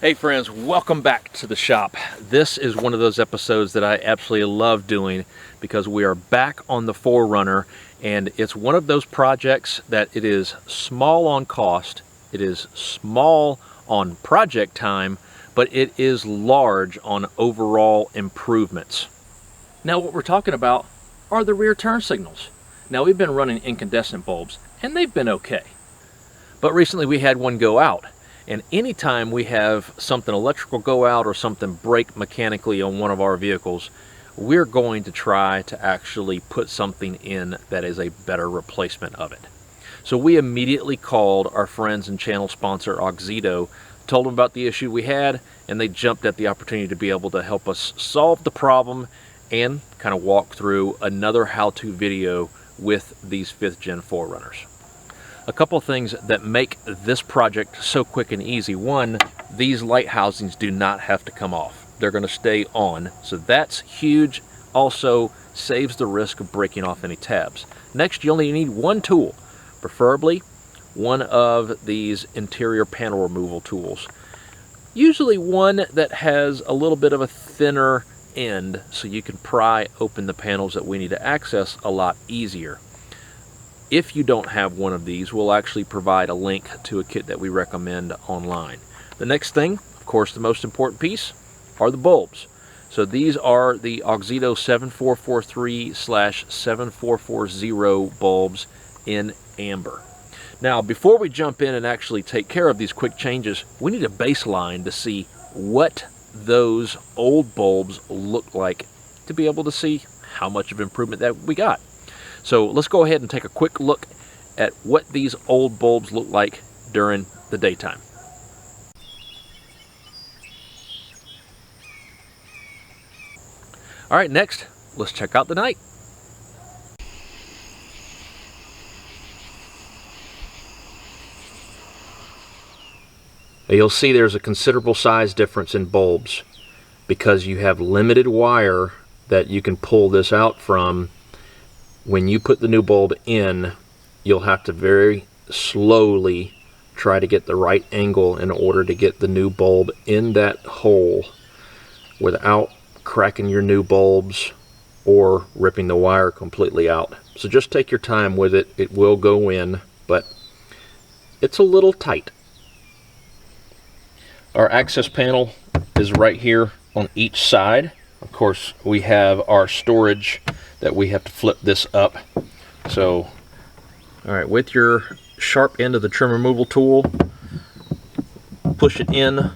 Hey friends, welcome back to the shop. This is one of those episodes that I absolutely love doing because we are back on the 4Runner, and it's one of those projects that it is small on cost, it is small on project time, but it is large on overall improvements. Now what we're talking about are the rear turn signals. Now we've been running incandescent bulbs and they've been okay, but recently we had one go out. And anytime we have something electrical go out or something break mechanically on one of our vehicles, we're going to try to actually put something in that is a better replacement of it. So we immediately called our friends and channel sponsor Auxito, told them about the issue we had, and they jumped at the opportunity to be able to help us solve the problem and kind of walk through another how-to video with these 5th gen 4Runners. A couple of things that make this project so quick and easy. One, these light housings do not have to come off. They're going to stay on, so that's huge. Also saves the risk of breaking off any tabs. Next, you only need one tool, preferably one of these interior panel removal tools. Usually one that has a little bit of a thinner end so you can pry open the panels that we need to access a lot easier. If you don't have one of these, we'll actually provide a link to a kit that we recommend online. The next thing, of course, the most important piece, are the bulbs. So these are the Auxito 7443/7440 bulbs in amber. Now, before we jump in and actually take care of these quick changes, we need a baseline to see what those old bulbs look like to be able to see how much of improvement that we got. So let's go ahead and take a quick look at what these old bulbs look like during the daytime. All right, next, let's check out the night. You'll see there's a considerable size difference in bulbs because you have limited wire that you can pull this out from. When you put the new bulb in, you'll have to very slowly try to get the right angle in order to get the new bulb in that hole without cracking your new bulbs or ripping the wire completely out. So just take your time with it. It will go in, but it's a little tight. Our access panel is right here on each side. Of course, we have our storage that we have to flip this up. So, all right, with your sharp end of the trim removal tool, push it in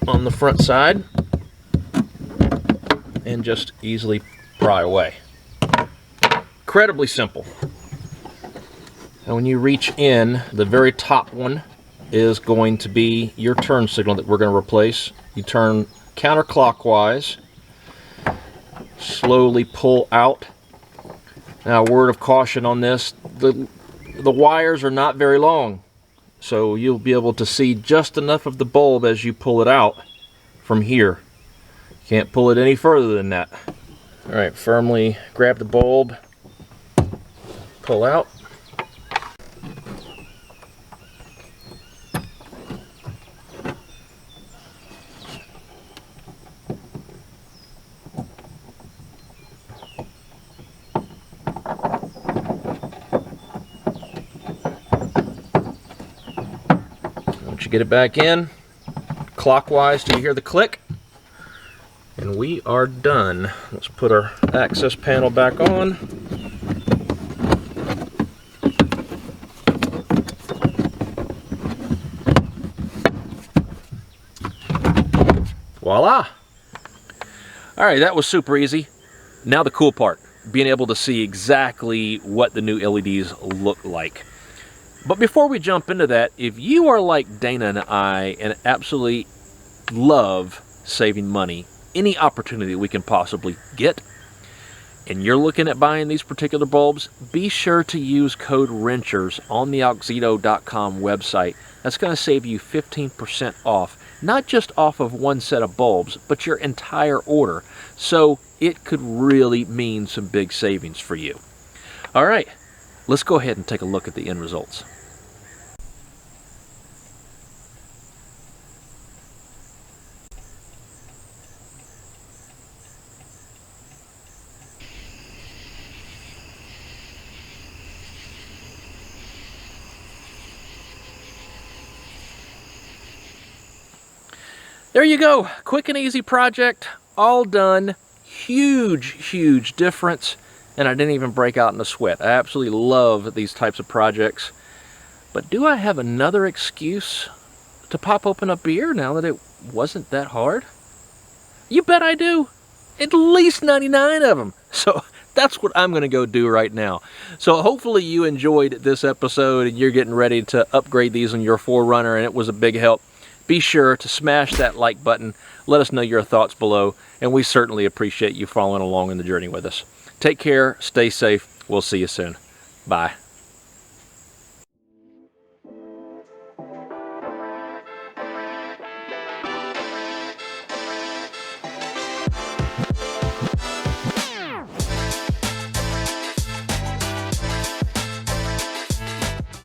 on the front side and just easily pry away. Incredibly simple. And when you reach in, the very top one is going to be your turn signal that we're going to replace. You turn counterclockwise, slowly pull out. Now, a word of caution on this, the wires are not very long, so you'll be able to see just enough of the bulb as you pull it out from here. You can't pull it any further than that. All right, firmly grab the bulb, pull out. Once you get it back in, clockwise till you hear the click, and we are done. Let's put our access panel back on. Voila! All right, that was super easy. Now the cool part, being able to see exactly what the new LEDs look like. But before we jump into that, if you are like Dana and I and absolutely love saving money, any opportunity we can possibly get, and you're looking at buying these particular bulbs, be sure to use code WRENCHERS on the Auxito.com website. That's going to save you 15% off, not just off of one set of bulbs, but your entire order. So it could really mean some big savings for you. All right, let's go ahead and take a look at the end results. there you go. Quick and easy project, all done. Huge difference. And I didn't even break out in a sweat. I absolutely love these types of projects. But do I have another excuse to pop open a beer now that it wasn't that hard? You bet I do. At least 99 of them. So that's what I'm going to go do right now. So hopefully you enjoyed this episode and you're getting ready to upgrade these on your 4Runner, and it was a big help. Be sure to smash that like button. Let us know your thoughts below, and we certainly appreciate you following along in the journey with us. Take care, stay safe. We'll see you soon. Bye.